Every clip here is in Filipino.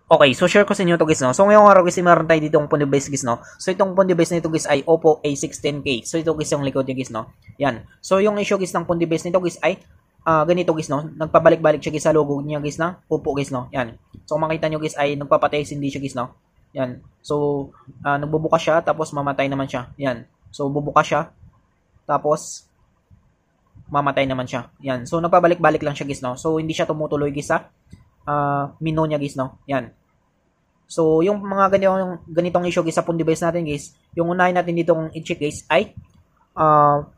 Okay, so share ko sa inyo to guys, no? So ngayong araw guys, meron tayo ditong phone device guys, no? So itong phone device na ito guys ay Oppo A16K. So ito guys yung likod niya guys, no? Yan. So yung issue guys ng phone device nito guys ay ganito guys, no? Nagpabalik-balik siya guys sa logo niya guys na Oppo guys, no? Yan. So makita nyo guys ay nagpapatay hindi siya guys, no? Yan. So nagbubukas siya tapos mamatay naman siya. Yan. So bubukas siya tapos mamatay naman siya. Yan. So nagpabalik-balik lang siya guys, no? So hindi siya tumutuloy guys sa menu niya guys, no? Yan. So, yung mga ganitong issue guys sa phone device natin guys, yung unahin natin dito kung i-check guys ay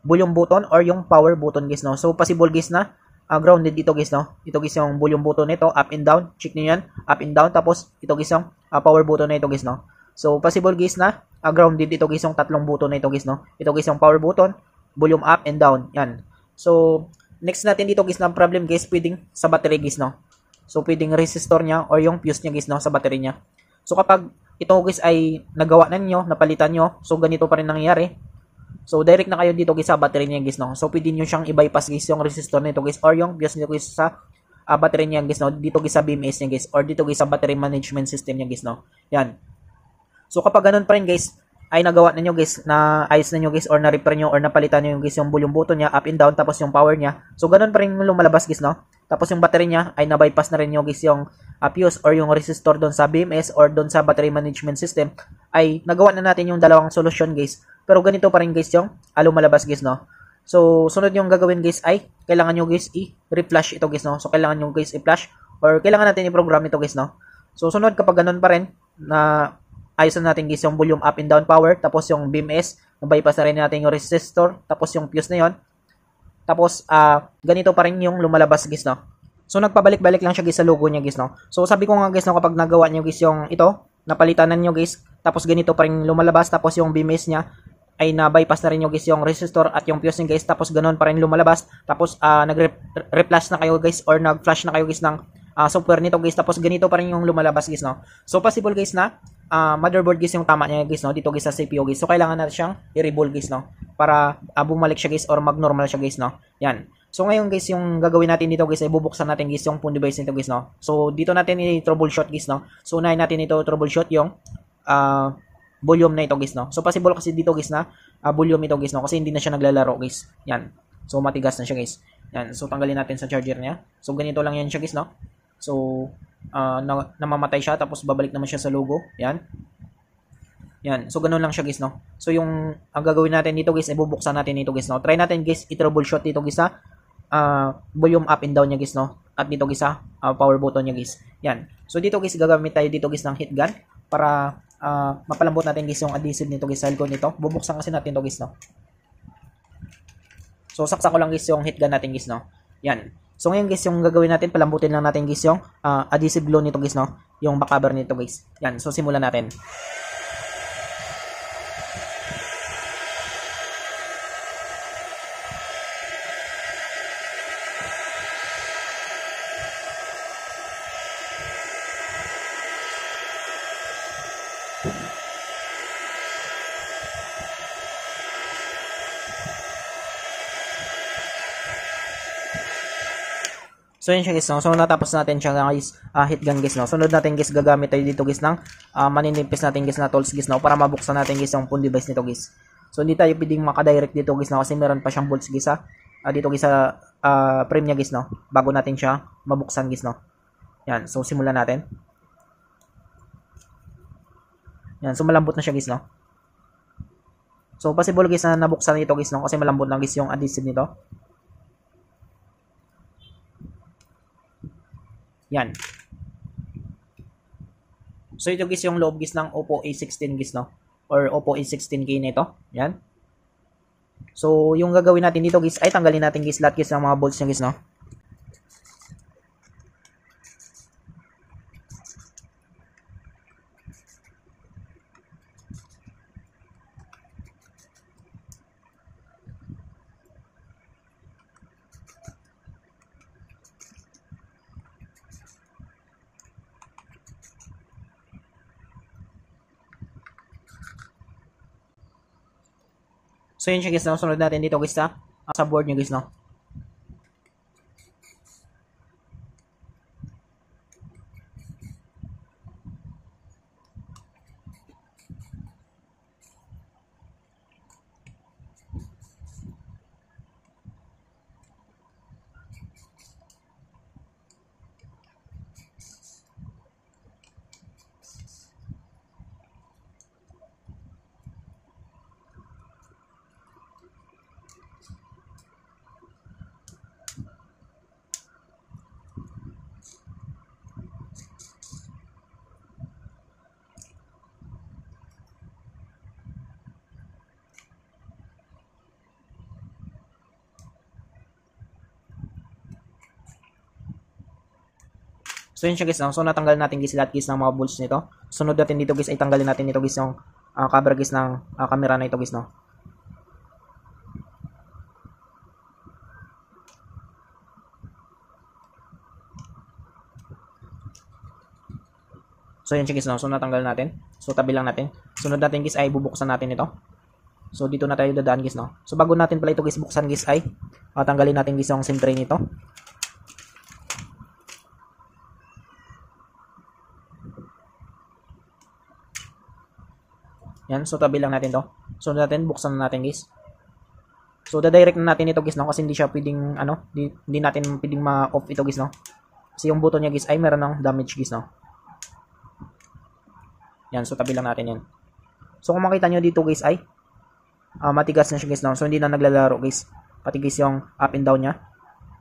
volume button or yung power button guys, no? So, possible guys na grounded dito guys, no? Ito guys yung volume button nito, up and down. Check niyo yan, up and down. Tapos, ito guys yung power button na ito guys, no? So, possible guys na grounded dito guys yung tatlong button na ito guys, no? Ito guys yung power button, volume up and down. Yan. So, next natin dito guys na problem guys, pwedeng sa battery guys, no? So, pwedeng resistor niya or yung fuse niya guys, no? Sa battery niya. So, kapag ito guys ay nagawa na niyo, napalitan niyo, so ganito pa rin nangyayari. So, direct na kayo dito guys sa battery niya guys, no? So, pwede niyo siyang i-bypass guys yung resistor nito guys or yung fuse niyo guys sa battery niya guys, no? Dito guys sa BMS niya guys or dito guys sa battery management system niya guys, no? Yan. So, kapag ganun pa rin guys, ay nagawa na niyo guys, na ayos na niyo guys or na-repair niyo or napalitan niyo guys yung volume button niya, up and down, tapos yung power niya. So, ganun pa rin lumalabas guys, no? Tapos yung battery niya ay na-bypass na rin niyo guys yung fuse or yung resistor doon sa BMS or doon sa battery management system, ay nagawa na natin yung dalawang solusyon guys. Pero ganito pa rin guys yung lumalabas guys, no? So, sunod yung gagawin guys ay kailangan nyo guys i-reflash ito guys, no? So, kailangan nyo guys i-flash or kailangan natin i-program ito guys, no? So, sunod kapag ganun pa rin na ayusin natin guys yung volume up and down power, tapos yung BMS, na-bypass na rin natin yung resistor, tapos yung fuse na yon. Tapos, ganito pa rin yung lumalabas guys, no? So, nagpabalik-balik lang siya guys sa logo niya guys, no? So, sabi ko nga guys, no, kapag nagawa niyo guys yung ito, napalitanan niyo guys, tapos ganito pa rin lumalabas, tapos yung BMS niya ay na-bypass na rin yung guys yung resistor at yung fuse niya guys, tapos ganoon pa rin lumalabas, tapos nag-reflash na kayo guys or nag-flash na kayo guys ng software nito guys, tapos ganito pa rin yung lumalabas guys, no? So, possible guys na motherboard guys yung tama niya guys, no? Dito guys sa CPU guys. So, kailangan natin siyang i-reboot guys, no? Para bumalik siya guys or mag-normal siya guys, no? Yan. So, ngayon guys, yung gagawin natin dito guys, ay bubuksan natin guys yung phone device nito guys, no? So, dito natin i-troubleshoot guys, no? So, unahin natin ito troubleshoot yung volume na ito guys, no? So, possible kasi dito guys na volume ito guys, no? Kasi hindi na siya naglalaro guys. Yan. So, matigas na siya guys. Yan. So, tanggalin natin sa charger niya. So, ganito lang yan siya guys, no? So, namamatay siya tapos babalik naman siya sa logo. Yan. Yan. So, ganun lang siya guys, no? So, yung ang gagawin natin dito guys, ay bubuksan natin dito guys, no? Try natin guys i-troubleshoot dito guys sa volume up and down niya guys, no? At dito guys sa power button niya guys. Yan. So, dito guys, gagamit tayo dito guys ng heat gun para mapalambot natin guys yung adhesive nito guys sa likod nito. Bubuksan kasi natin to guys, no? So, saksak ko lang guys yung heat gun natin guys, no? Yan. So, ngayon guys, yung gagawin natin, palambutin lang natin guys yung adhesive glue nito guys, no? Yung back cover nito guys. Yan. So, simulan natin. So, yun siya guys, no? So, natapos natin siya guys, heat gun guys, no? Sunod natin guys, gagamit tayo dito guys ng maninipis natin guys na tools guys, no? Para mabuksan natin guys yung phone device nito guys. So, hindi tayo pwedeng makadirect dito guys, no? Kasi meron pa siyang bolts guys, dito guys sa frame niya guys, no? Bago natin siya mabuksan guys, no? Yan. So, simulan natin. Yan. So, malambot na siya guys, no? So, possible guys na nabuksan nito guys, no? Kasi malambot lang guys yung adhesive nito. Yan. So, ito guys yung loob guys ng Oppo A16 guys, no? Or Oppo A16K nito. Yan. So, yung gagawin natin dito guys, ay tanggalin natin guys lahat guys ng mga bolts niya guys, no? So, yun siya guys, no? Sunod natin dito guys sa board nyo guys, no? So yun siya guys, no? So natanggal natin guys lahat guys ng mga bolts nito. Sunod natin dito guys ay tanggalin natin dito guys yung cover guys ng camera na ito guys, no? So yan siya guys, no? So natanggal natin. So tabi lang natin. Sunod natin guys ay bubuksan natin ito. So dito na tayo dadaan guys, no? So bago natin pala ito guys buksan guys ay tanggalin natin guys yung SIM tray nito. Yan, so tabi lang natin to. So natin buksan na natin guys. So da-direct na natin ito guys, no? Kasi hindi siya pwedeng hindi natin pwedeng ma-off ito guys, no? Kasi yung button niya guys ay meron ng damage guys, no? Yan, so tabi lang natin yan. So kung makita nyo dito guys ay matigas na siya guys, no? So hindi na naglalaro guys. Pati guys yung up and down niya,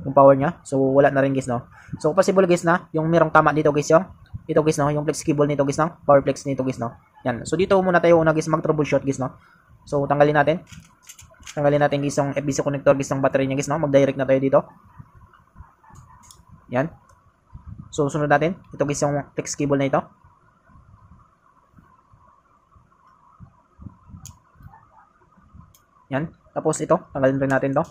yung power niya. So wala na rin guys, no? So possible guys na yung merong tama dito guys yung ito guys, no? Yung flex cable nito guys, no? Power flex nito guys, no? Yan. So dito muna tayo una guys mag-troubleshoot guys, no? So tanggalin natin. Tanggalin natin guys yung FBC connector guys ng battery niya guys, no? Mag-direct na tayo dito. Yan. So sunod natin, ito guys yung flex cable na ito. Yan. Tapos ito, tanggalin rin natin to.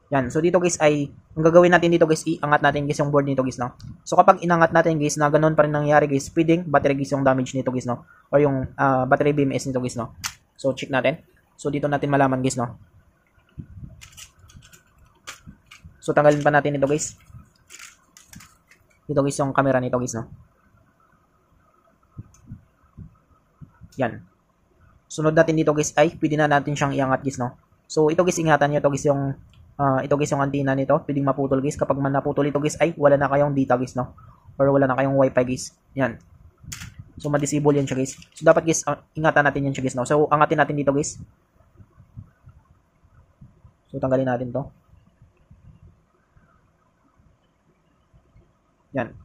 Yan. So dito guys ay, ang gagawin natin dito guys, iangat natin guys yung board nito guys, no? So kapag inangat natin guys, na ganun pa rin nangyari guys, pwedeng battery guys yung damage nito guys, no? Or yung battery BMS nito guys, no? So check natin. So dito natin malaman guys, no? So tanggalin pa natin ito guys. Dito guys yung camera nito guys, no? Yan. Sunod natin dito guys ay pwede na natin siyang iangat guys, no? So ito guys, ingatan nyo ito guys yung ito guys yung antenna nito, pwedeng maputol guys. Kapag man naputol ito guys ay wala na kayong data guys, no? Or wala na kayong wifi guys. Yan. So ma-disable yan siya guys. So dapat guys ingatan natin yan siya guys, no? So angatin natin dito guys. So tanggalin natin to. Yan.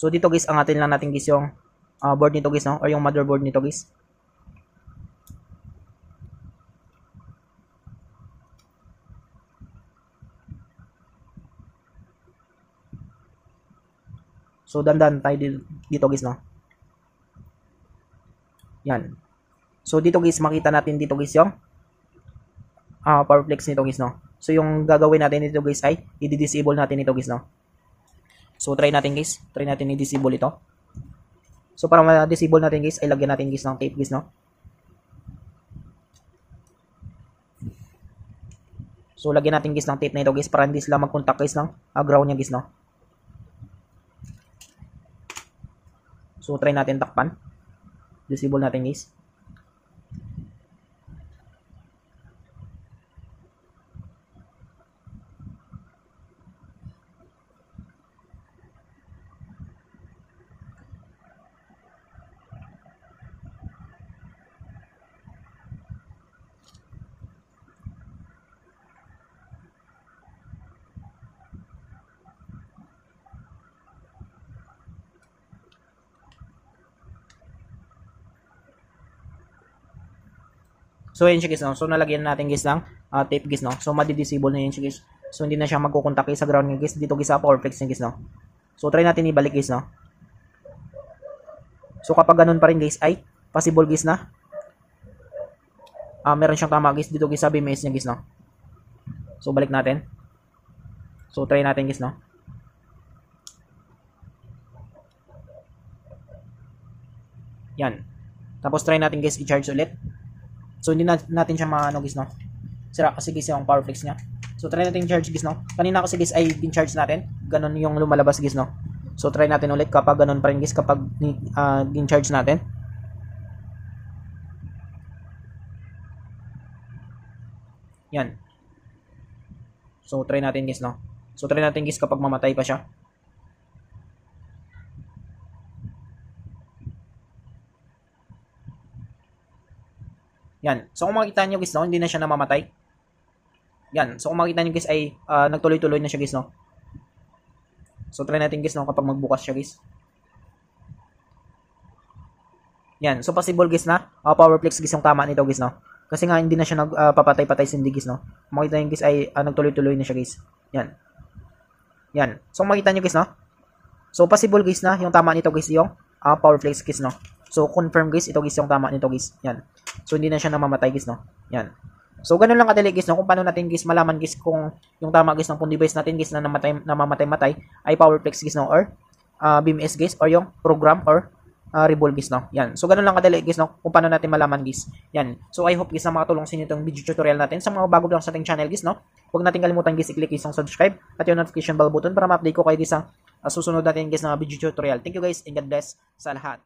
So dito guys, angatin lang natin guys yung board nito guys, no? Or yung motherboard nito guys. So dandan tayo dito guys, no? Yan. So dito guys, makita natin dito guys yung power flex nito guys, no? So yung gagawin natin dito guys ay i-disable natin ito guys, no? So try natin guys, try natin i-disable ito. So para ma-disable natin guys ay lagyan natin guys ng tape guys, no? So lagyan natin guys ng tape na ito guys para hindi sila mag-contact guys ng ground niya guys, no? So try natin takpan. Disable natin guys. So yun siya guys, no? So nalagyan natin guys ng tape guys, no? So madi-disable na yun siya guys. So hindi na siya magkukontak guys sa ground guys dito guys sa power flex niya guys, no? So try natin ibalik guys, no? So kapag ganun pa rin guys ay possible guys na meron siyang tama guys dito guys sa BMS niya guys, no? So balik natin. So try natin guys, no? Yan. Tapos try natin guys i-charge ulit. So hindi natin siya maano guys, no? Sira kasi guys yung power flex niya. So try natin i-charge guys, no? Kanina kasi guys ay din-charge natin. Ganon yung lumalabas guys, no? So try natin ulit kapag ganon pa rin guys kapag din-charge natin. Yan. So try natin guys, no? So try natin guys kapag mamatay pa siya. Yan. So kung makita nyo guys, no, hindi na siya namamatay. Yan. So, kung makita nyo guys ay nagtuloy-tuloy na siya guys, no? So, try natin guys, no? Kapag magbukas siya guys. Yan. So, possible guys na powerflex guys yung tama nito guys, no? Kasi nga hindi na siya nagpapatay-patay sindi guys, no? Kung makita nyo guys ay nagtuloy-tuloy na siya guys. Yan. Yan. So, kung makita nyo guys, no? So, possible guys na yung tama nito guys yung powerflex guys, no? So, confirm guys, ito guys yung tama nito guys. Yan. So, hindi na siya namamatay guys, no? Yan. So, ganun lang kadali guys, no? Kung paano natin guys malaman guys kung yung tama guys ng phone device natin guys na namamatay-matay ay powerflex guys, no? Or BMS guys, or yung program or revolve guys, no? Yan. So, ganun lang kadali guys, no? Kung paano natin malaman guys. Yan. So, I hope guys na makatulong sa inyo itong video tutorial natin. Sa mga bago lang sa ating channel guys, no? Huwag natin kalimutan guys i-click guys ang subscribe at yung notification bell button para ma-update ko kayo guys ang susunod natin guys na video tutorial. Thank you guys and God bless sa lahat.